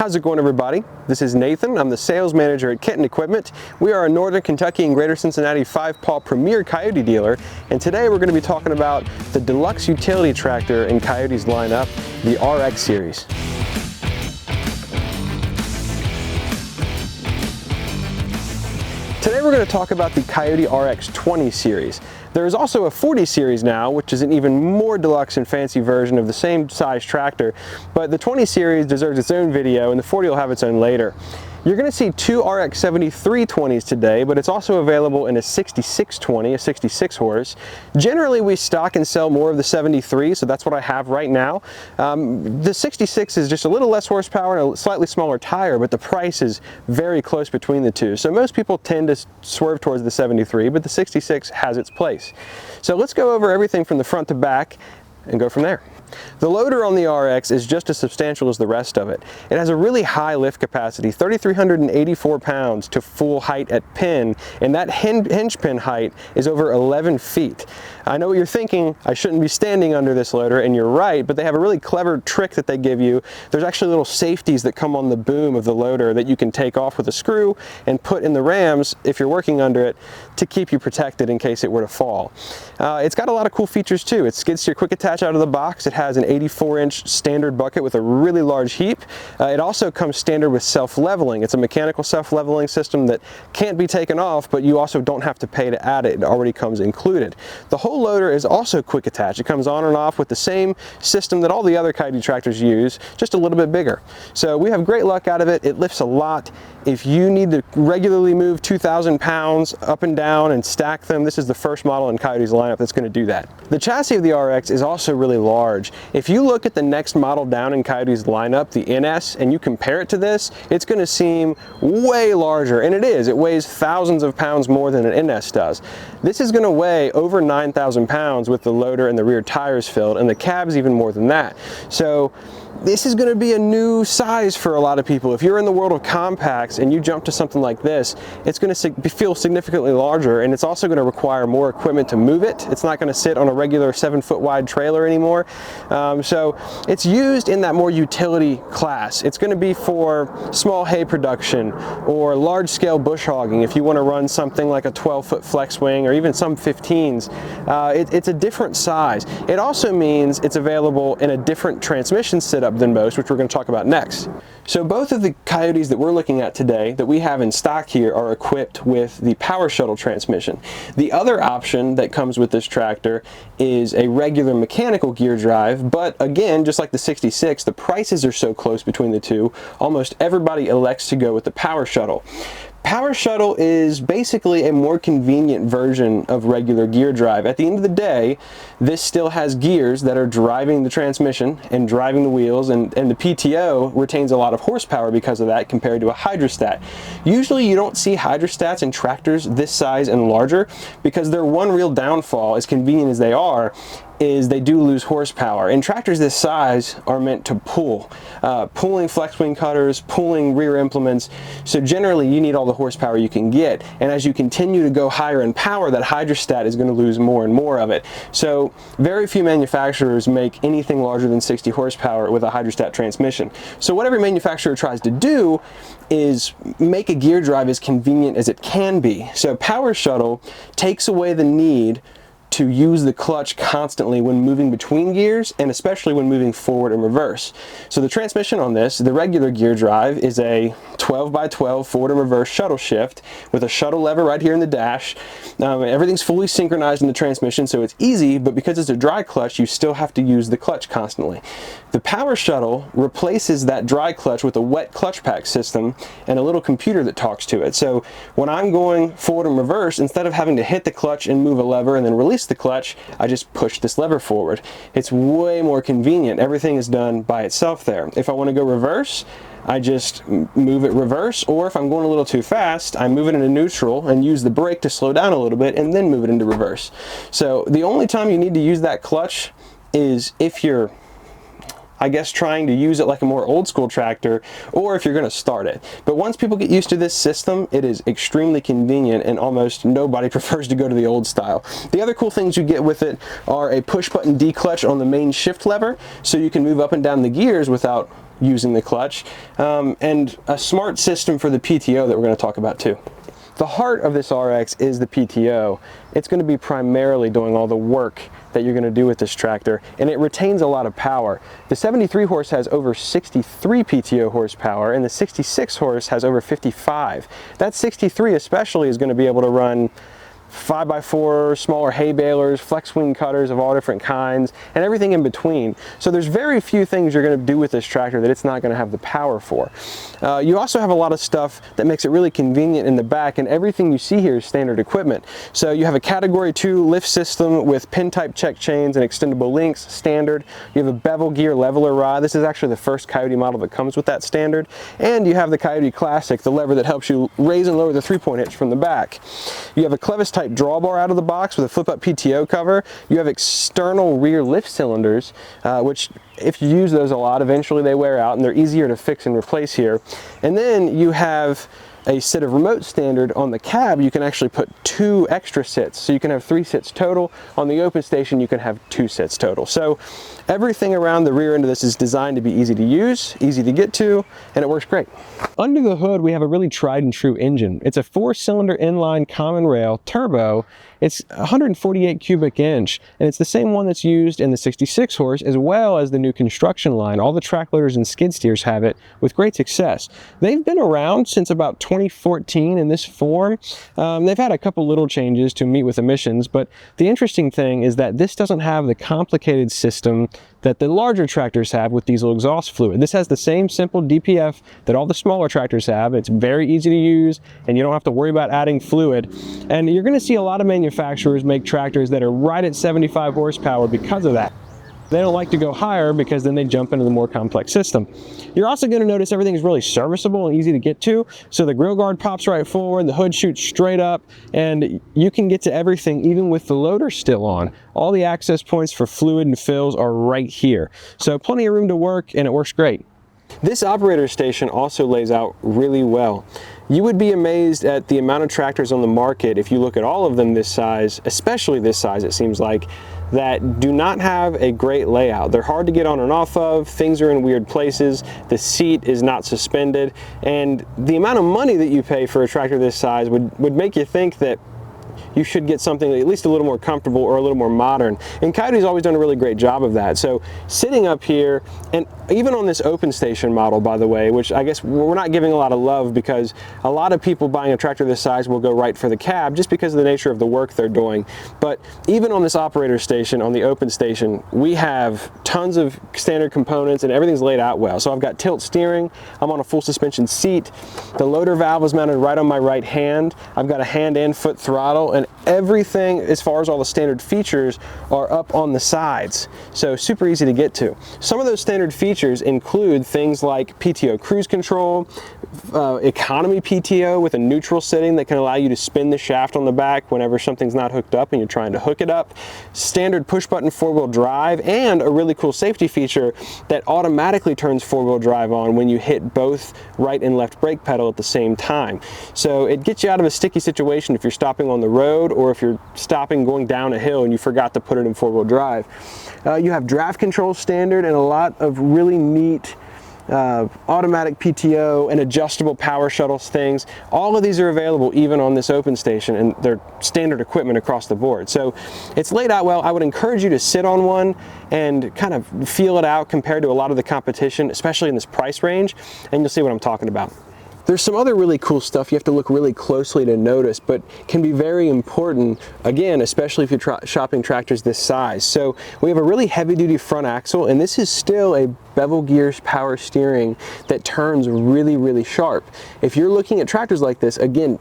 How's it going, everybody? This is Nathan. I'm the sales manager at KIOTI Equipment. We are a Northern Kentucky and Greater Cincinnati 5-paw premier Coyote dealer, and today we're going to be talking about the deluxe utility tractor in Coyoti's lineup, the RX Series. Today we're going to talk about the KIOTI RX20 series. There is also a 40 series now, which is an even more deluxe and fancy version of the same size tractor, but the 20 series deserves its own video and the 40 will have its own later. You're going to see two RX70 320s today, but it's also available in a 6620, a 66 horse. Generally, we stock and sell more of the 73, so that's what I have right now. The 66 is just a little less horsepower and a slightly smaller tire, but the price is very close between the two. So most people tend to swerve towards the 73, but the 66 has its place. So let's go over everything from the front to back and go from there. The loader on the RX is just as substantial as the rest of it. It has a really high lift capacity, 3,384 pounds to full height at pin, and that hinge pin height is over 11 feet. I know what you're thinking, I shouldn't be standing under this loader, and you're right, but they have a really clever trick that they give you. There's actually little safeties that come on the boom of the loader that you can take off with a screw and put in the rams if you're working under it to keep you protected in case it were to fall. It's got a lot of cool features too. It skid steer quick attach out of the box. It has an 84-inch standard bucket with a really large heap. It also comes standard with self-leveling. It's a mechanical self-leveling system that can't be taken off, but you also don't have to pay to add it. It already comes included. The whole loader is also quick attach. It comes on and off with the same system that all the other Coyote tractors use, just a little bit bigger. So we have great luck out of it. It lifts a lot. If you need to regularly move 2,000 pounds up and down and stack them, this is the first model in Coyote's lineup that's going to do that. The chassis of the RX is also really large. If you look at the next model down in Coyote's lineup, the NS, and you compare it to this, it's going to seem way larger, and it is. It weighs thousands of pounds more than an NS does. This is going to weigh over 9,000 pounds with the loader and the rear tires filled, and the cab's even more than that. So this is going to be a new size for a lot of people. If you're in the world of compacts and you jump to something like this, it's going to feel significantly larger, and it's also going to require more equipment to move it. It's not going to sit on a regular 7-foot wide trailer anymore. So it's used in that more utility class. It's going to be for small hay production or large scale bush hogging if you want to run something like a 12-foot flex wing or even some 15s. It's a different size. It also means it's available in a different transmission setup than most, which we're going to talk about next. So both of the Coyotes that we're looking at today that we have in stock here are equipped with the power shuttle transmission. The other option that comes with this tractor is a regular mechanical gear drive, but again, just like the 66, the prices are so close between the two, almost everybody elects to go with the power shuttle. Power shuttle is basically a more convenient version of regular gear drive. At the end of the day, this still has gears that are driving the transmission and driving the wheels, and the PTO retains a lot of horsepower because of that compared to a hydrostat. Usually you don't see hydrostats in tractors this size and larger because their one real downfall, as convenient as they are, is they do lose horsepower. And tractors this size are meant to pull. Pulling flex wing cutters, pulling rear implements, so generally you need all the horsepower you can get, and as you continue to go higher in power, that hydrostat is going to lose more and more of it. So very few manufacturers make anything larger than 60 horsepower with a hydrostat transmission. So what every manufacturer tries to do is make a gear drive as convenient as it can be. So power shuttle takes away the need to use the clutch constantly when moving between gears, and especially when moving forward and reverse. So the transmission on this, the regular gear drive, is a 12x12 forward and reverse shuttle shift with a shuttle lever right here in the dash. Everything's fully synchronized in the transmission, so it's easy, but because it's a dry clutch, you still have to use the clutch constantly. The power shuttle replaces that dry clutch with a wet clutch pack system and a little computer that talks to it. So when I'm going forward and reverse, instead of having to hit the clutch and move a lever and then release the clutch, I just push this lever forward. It's way more convenient. Everything is done by itself there. If I want to go reverse, I just move it reverse, or if I'm going a little too fast, I move it into neutral and use the brake to slow down a little bit and then move it into reverse. So the only time you need to use that clutch is if you're, I guess, trying to use it like a more old school tractor, or if you're going to start it. But once people get used to this system, it is extremely convenient, and almost nobody prefers to go to the old style. The other cool things you get with it are a push button D clutch on the main shift lever, so you can move up and down the gears without using the clutch, and a smart system for the PTO that we're going to talk about too. The heart of this RX is the PTO. It's going to be primarily doing all the work that you're going to do with this tractor, and it retains a lot of power. The 73 horse has over 63 PTO horsepower, and the 66 horse has over 55. That 63 especially is going to be able to run 5x4 smaller hay balers, flex wing cutters of all different kinds, and everything in between. So there's very few things you're going to do with this tractor that it's not going to have the power for. You also have a lot of stuff that makes it really convenient in the back, and everything you see here is standard equipment. So you have a category 2 lift system with pin type check chains and extendable links, standard. You have a bevel gear leveler rod. This is actually the first Coyote model that comes with that standard. And you have the Coyote Classic, the lever that helps you raise and lower the 3-point hitch from the back. You have a clevis type drawbar out of the box with a flip up PTO cover. You have external rear lift cylinders, which if you use those a lot, eventually they wear out and they're easier to fix and replace here. And then you have a set of remote standard on the cab. You can actually put 2 extra sits, so you can have 3 sits total. On the open station you can have 2 sits total. So everything around the rear end of this is designed to be easy to use, easy to get to, and it works great. Under the hood we have a really tried and true engine. It's a 4-cylinder inline common rail turbo. It's 148 cubic inch, and it's the same one that's used in the 66 horse as well as the new construction line. All the track loaders and skid steers have it with great success. They've been around since about 2014 in this form. They've had a couple little changes to meet with emissions, but the interesting thing is that this doesn't have the complicated system that the larger tractors have with diesel exhaust fluid. This has the same simple DPF that all the smaller tractors have. It's very easy to use, and you don't have to worry about adding fluid. And you're going to see a lot of manufacturers make tractors that are right at 75 horsepower because of that. They don't like to go higher because then they jump into the more complex system. You're also going to notice everything is really serviceable and easy to get to. So the grill guard pops right forward, the hood shoots straight up, and you can get to everything even with the loader still on. All the access points for fluid and fills are right here. So plenty of room to work, and it works great. This operator station also lays out really well. You would be amazed at the amount of tractors on the market, if you look at all of them this size, especially this size it seems like, that do not have a great layout. They're hard to get on and off of, things are in weird places, the seat is not suspended, and the amount of money that you pay for a tractor this size would make you think that you should get something at least a little more comfortable or a little more modern. And Coyote's always done a really great job of that. So sitting up here, and even on this open station model, by the way, which I guess we're not giving a lot of love because a lot of people buying a tractor this size will go right for the cab just because of the nature of the work they're doing. But even on this operator station, on the open station, we have tons of standard components and everything's laid out well. So I've got tilt steering, I'm on a full suspension seat, the loader valve is mounted right on my right hand, I've got a hand and foot throttle, and everything as far as all the standard features are up on the sides. So super easy to get to. Some of those standard features include things like PTO cruise control, economy PTO with a neutral setting that can allow you to spin the shaft on the back whenever something's not hooked up and you're trying to hook it up, standard push button 4-wheel drive, and a really cool safety feature that automatically turns 4-wheel drive on when you hit both right and left brake pedal at the same time. So it gets you out of a sticky situation if you're stopping on the road or if you're stopping going down a hill and you forgot to put it in 4-wheel drive. You have draft control standard and a lot of really neat automatic PTO and adjustable power shuttles things. All of these are available even on this open station, and they're standard equipment across the board. So it's laid out well. I would encourage you to sit on one and kind of feel it out compared to a lot of the competition, especially in this price range, and you'll see what I'm talking about. There's some other really cool stuff you have to look really closely to notice, but can be very important, again, especially if you're shopping tractors this size. So we have a really heavy-duty front axle, and this is still a bevel gears power steering that turns really, really sharp. If you're looking at tractors like this, again,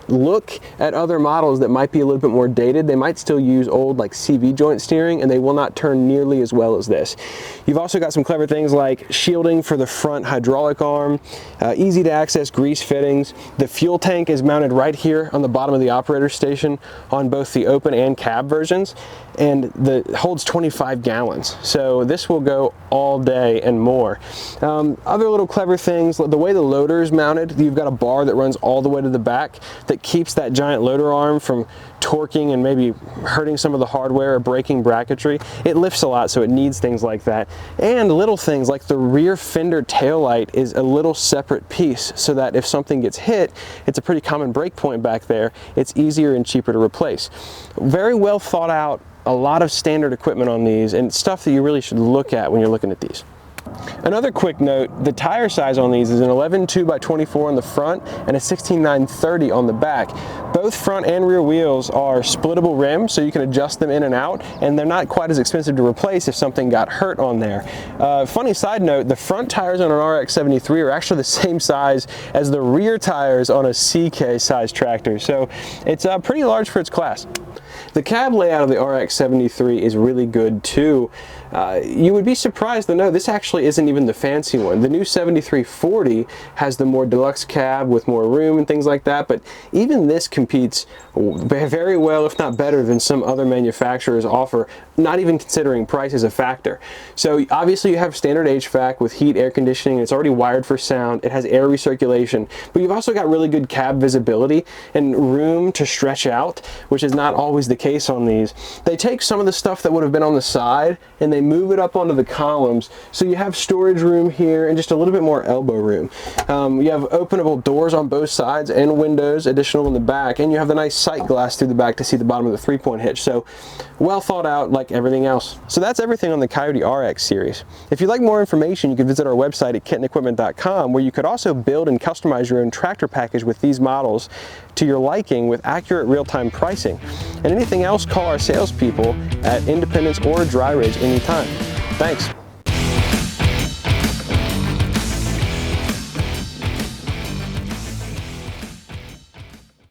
look at other models that might be a little bit more dated. They might still use old like CV joint steering, and they will not turn nearly as well as this. You've also got some clever things like shielding for the front hydraulic arm, easy to access grease fittings. The fuel tank is mounted right here on the bottom of the operator station on both the open and cab versions. and holds 25 gallons. So this will go all day and more. Other little clever things, the way the loader is mounted, you've got a bar that runs all the way to the back that keeps that giant loader arm from torquing and maybe hurting some of the hardware or breaking bracketry. It lifts a lot, so it needs things like that. And little things like the rear fender taillight is a little separate piece, so that if something gets hit, it's a pretty common break point back there. It's easier and cheaper to replace. Very well thought out, a lot of standard equipment on these, and stuff that you really should look at when you're looking at these. Another quick note, the tire size on these is an 11.2 by 24 on the front and a 16.9/30 on the back. Both front and rear wheels are splittable rims, so you can adjust them in and out, and they're not quite as expensive to replace if something got hurt on there. Funny side note, the front tires on an RX-73 are actually the same size as the rear tires on a CK size tractor, so it's pretty large for its class. The cab layout of the RX-73 is really good too. You would be surprised to know this actually isn't even the fancy one. The new 7340 has the more deluxe cab with more room and things like that, but even this competes very well, if not better, than some other manufacturers offer, not even considering price as a factor. So obviously you have standard HVAC with heat, air conditioning, it's already wired for sound, it has air recirculation, but you've also got really good cab visibility and room to stretch out, which is not always the case on these. They take some of the stuff that would have been on the side and they move it up onto the columns, so you have storage room here and just a little bit more elbow room. You have openable doors on both sides and windows additional in the back, and you have the nice sight glass through the back to see the bottom of the 3-point hitch. So well thought out like everything else. So that's everything on the KIOTI RX series. If you'd like more information, you can visit our website at kittenequipment.com, where you could also build and customize your own tractor package with these models to your liking with accurate real-time pricing. And anything else, call our salespeople at Independence or Dry Ridge anytime. Thanks.